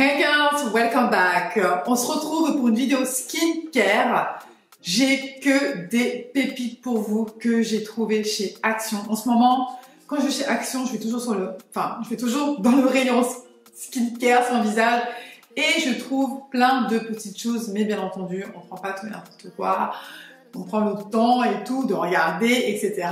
Hey girls, welcome back. On se retrouve pour une vidéo skincare. J'ai que des pépites pour vous que j'ai trouvées chez Action. En ce moment, quand je vais chez Action, je vais toujours dans le rayon skincare sur le visage et je trouve plein de petites choses, mais bien entendu, on ne prend pas tout et n'importe quoi. On prend le temps et tout de regarder, etc.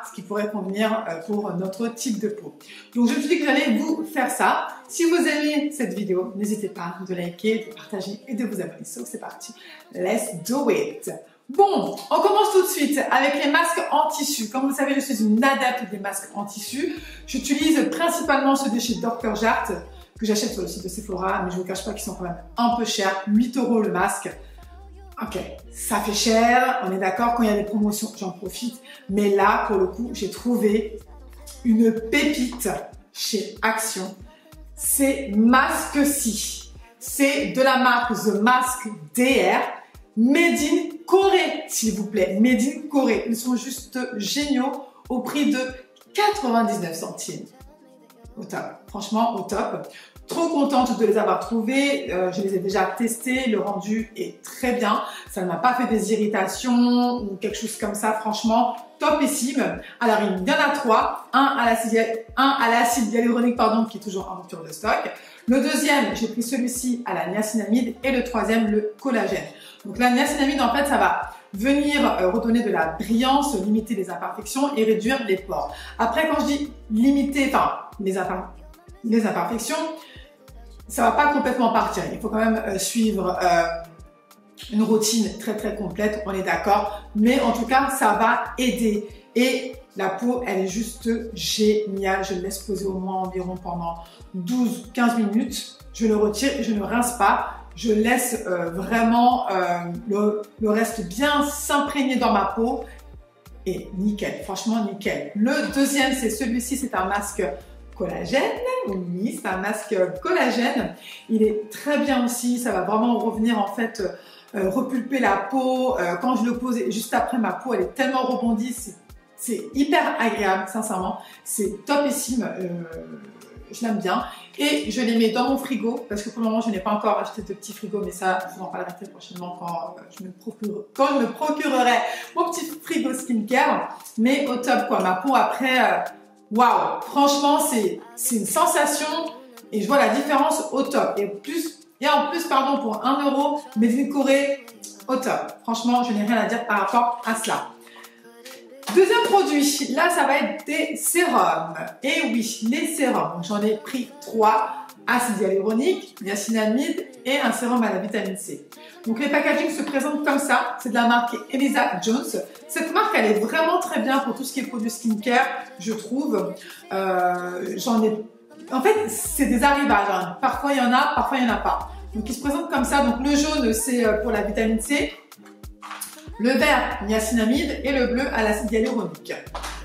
Ce qui pourrait convenir pour notre type de peau. Donc je me suis dit que j'allais vous faire ça. Si vous aimez cette vidéo, n'hésitez pas de liker, de partager et de vous abonner. So, c'est parti. Let's do it. Bon, on commence tout de suite avec les masques en tissu. Comme vous le savez, je suis une adepte des masques en tissu. J'utilise principalement ceux de chez Dr. Jart que j'achète sur le site de Sephora, mais je ne vous cache pas qu'ils sont quand même un peu chers. 8 € le masque. Ok, ça fait cher, on est d'accord, quand il y a des promotions, j'en profite. Mais là, pour le coup, j'ai trouvé une pépite chez Action. C'est Mask-C. C'est de la marque The Mask DR. Made in Corée, s'il vous plaît. Made in Corée. Ils sont juste géniaux au prix de 99 centimes. Au top. Franchement, au top. Trop contente de les avoir trouvés. Je les ai déjà testés. Le rendu est très bien. Ça ne m'a pas fait des irritations ou quelque chose comme ça. Franchement, topissime. Alors, il y en a 3. Un à l'acide hyaluronique, qui est toujours en rupture de stock. Le deuxième, j'ai pris celui-ci à la niacinamide. Et le troisième, le collagène. Donc, la niacinamide, en fait, ça va venir redonner de la brillance, limiter les imperfections et réduire les pores. Après, quand je dis limiter, les imperfections, ça va pas complètement partir. Il faut quand même suivre une routine très complète, on est d'accord. Mais en tout cas, ça va aider. Et la peau, elle est juste géniale. Je le laisse poser au moins environ pendant 12-15 minutes. Je le retire et je ne rince pas. Je laisse vraiment le reste bien s'imprégner dans ma peau. Et nickel, franchement nickel. Le deuxième, c'est celui-ci, c'est un masque collagène. Oui, c'est un masque collagène. Il est très bien aussi. Ça va vraiment revenir en fait repulper la peau. Quand je le pose juste après, ma peau elle est tellement rebondie. C'est hyper agréable, sincèrement. C'est topissime. Je l'aime bien. Et je les mets dans mon frigo parce que pour le moment, je n'ai pas encore acheté de petit frigo, mais ça, je vous en parlerai très prochainement quand je me procurerai mon petit frigo skincare. Mais au top, quoi. Ma peau après, waouh! Franchement, c'est une sensation et je vois la différence au top. Et en plus, pour 1 €, Made in Corée, au top. Franchement, je n'ai rien à dire par rapport à cela. Deuxième produit, là ça va être des sérums. Et oui, les sérums. J'en ai pris 3, acide hyaluronique, niacinamide et un sérum à la vitamine C. Donc les packagings se présentent comme ça. C'est de la marque Elisa Jones. Cette marque, elle est vraiment très bien pour tout ce qui est produit skincare, je trouve. En fait, c'est des arrivages. Hein. Parfois il y en a, parfois il n'y en a pas. Donc ils se présentent comme ça. Donc le jaune, c'est pour la vitamine C. Le vert, niacinamide et le bleu à l'acide hyaluronique.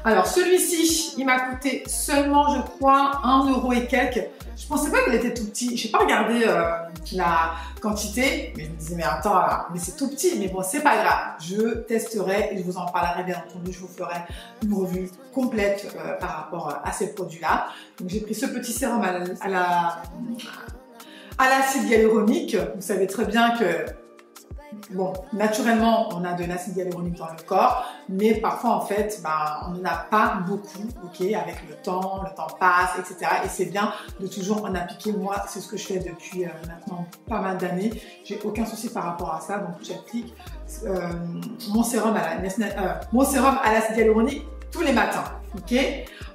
Alors celui-ci, il m'a coûté seulement, je crois, 1 € et quelques. Je pensais pas qu'il était tout petit. J'ai pas regardé la quantité, mais je me disais mais attends, mais c'est tout petit. Mais bon, c'est pas grave. Je testerai et je vous en parlerai bien entendu. Je vous ferai une revue complète par rapport à ces produits-là. Donc j'ai pris ce petit sérum à l'acide hyaluronique. Vous savez très bien que bon, naturellement, on a de l'acide hyaluronique dans le corps, mais parfois, en fait, on n'en a pas beaucoup, ok, avec le temps passe, etc. Et c'est bien de toujours en appliquer. Moi, c'est ce que je fais depuis maintenant pas mal d'années. J'ai aucun souci par rapport à ça, donc j'applique mon sérum à l'acide hyaluronique tous les matins, ok.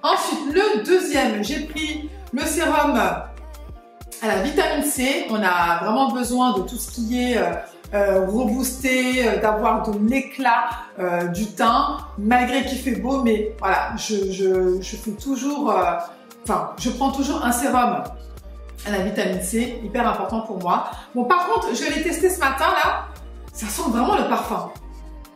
Ensuite, le deuxième, j'ai pris le sérum à la vitamine C. On a vraiment besoin de tout ce qui est rebooster, d'avoir de l'éclat du teint, malgré qu'il fait beau, mais voilà, je fais toujours, je prends toujours un sérum à la vitamine C, hyper important pour moi. Bon, par contre, je l'ai testé ce matin là, ça sent vraiment le parfum.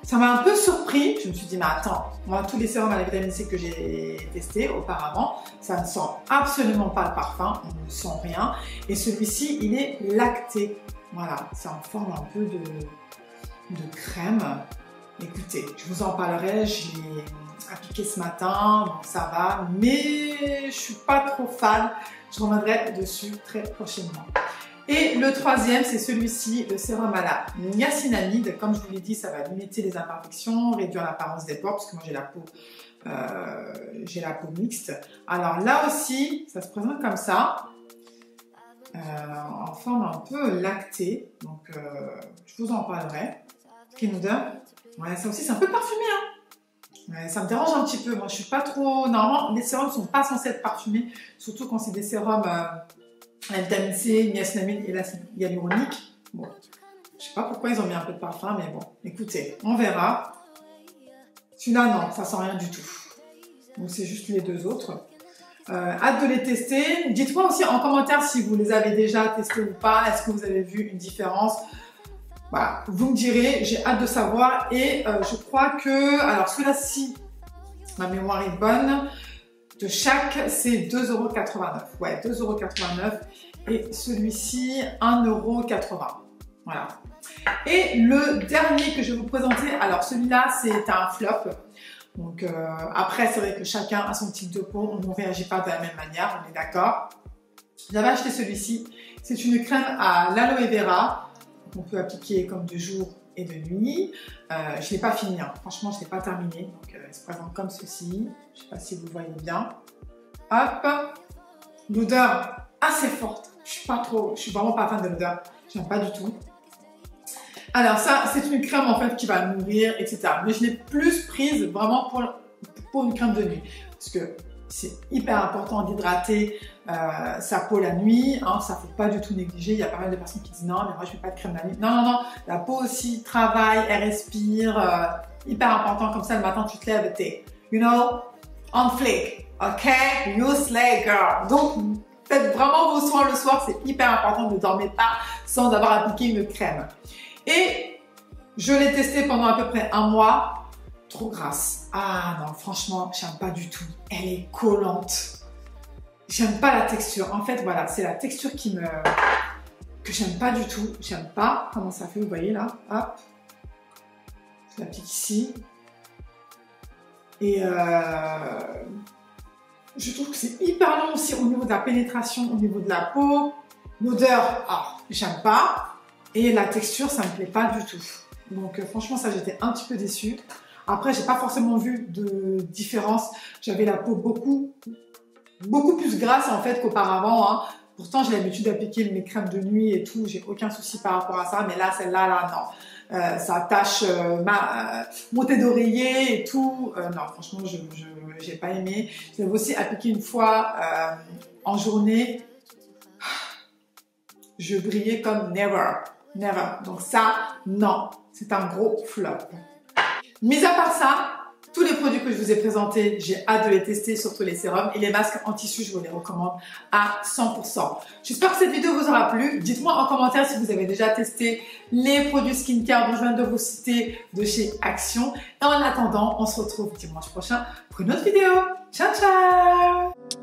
Ça m'a un peu surpris, je me suis dit, mais attends, moi, tous les sérums à la vitamine C que j'ai testés auparavant, ça ne sent absolument pas le parfum, on ne sent rien. Et celui-ci, il est lacté. Voilà, c'est en forme un peu de crème. Écoutez, je vous en parlerai, je l'ai appliqué ce matin, donc ça va, mais je suis pas trop fan. Je reviendrai dessus très prochainement. Et le troisième, c'est celui-ci, le sérum à la niacinamide. Comme je vous l'ai dit, ça va limiter les imperfections, réduire l'apparence des pores, parce que moi j'ai la peau mixte. Alors là aussi, ça se présente comme ça, en forme un peu lactée. Donc, je vous en parlerai. Skin odeur. Ouais, ça aussi, c'est un peu parfumé, hein. Ouais, ça me dérange un petit peu. Moi, je suis pas trop. Normalement, les sérums ne sont pas censés être parfumés, surtout quand c'est des sérums à vitamine C, niacinamide et l'acide hyaluronique. Bon, je sais pas pourquoi ils ont mis un peu de parfum, mais bon, écoutez, on verra. Celui-là, non, ça sent rien du tout. Donc, c'est juste les deux autres. Hâte de les tester. Dites-moi aussi en commentaire si vous les avez déjà testés ou pas. Est-ce que vous avez vu une différence? Voilà, vous me direz, j'ai hâte de savoir. Et je crois que, alors celui-là-ci, ma mémoire est bonne, de chaque, c'est 2,89 €. Ouais, 2,89 €. Et celui-ci, 1,80 €. Voilà. Et le dernier que je vais vous présenter, alors celui-là, c'est un flop. Donc après, c'est vrai que chacun a son type de peau, on ne réagit pas de la même manière, on est d'accord. J'avais acheté celui-ci, c'est une crème à l'aloe vera. On peut appliquer comme de jour et de nuit. Je ne l'ai pas fini, hein. Franchement, je ne l'ai pas terminé. Donc, elle se présente comme ceci. Je ne sais pas si vous voyez bien. Hop. L'odeur assez forte. Je suis vraiment pas fan de l'odeur. Je n'aime pas du tout. Alors ça, c'est une crème en fait qui va nourrir, etc. Mais je l'ai plus prise vraiment pour une crème de nuit. Parce que c'est hyper important d'hydrater sa peau la nuit, hein, ça ne faut pas du tout négliger. Il y a pas mal de personnes qui disent non, mais moi je ne mets pas de crème la nuit. Non, non, non, la peau aussi travaille, elle respire, hyper important. Comme ça, le matin, tu te lèves, t'es, you know, on flick, ok? You slay, girl. Donc, faites vraiment vos soins le soir, c'est hyper important. Ne dormez pas sans avoir appliqué une crème. Et je l'ai testé pendant à peu près un mois. Trop grasse. Ah non, franchement, j'aime pas du tout. Elle est collante. J'aime pas la texture. En fait, voilà, c'est la texture que j'aime pas du tout. J'aime pas comment ça fait, vous voyez là. Hop. Je l'applique ici. Et je trouve que c'est hyper long aussi au niveau de la pénétration, au niveau de la peau. L'odeur, j'aime pas. Et la texture, ça me plaît pas du tout. Donc franchement, ça, j'étais un petit peu déçue. Après, j'ai pas forcément vu de différence. J'avais la peau beaucoup plus grasse en fait qu'auparavant, hein. Pourtant, j'ai l'habitude d'appliquer mes crèmes de nuit et tout. J'ai aucun souci par rapport à ça. Mais là, celle-là, non. Ça attache mon thé d'oreiller et tout. Non, franchement, j'ai pas aimé. Je l'avais aussi appliqué une fois en journée. Je brillais comme never. Never. Donc ça, non. C'est un gros flop. Mis à part ça, tous les produits que je vous ai présentés, j'ai hâte de les tester, surtout les sérums et les masques en tissu, je vous les recommande à 100%. J'espère que cette vidéo vous aura plu. Dites-moi en commentaire si vous avez déjà testé les produits skincare dont je viens de vous citer de chez Action. Et en attendant, on se retrouve dimanche prochain pour une autre vidéo. Ciao, ciao!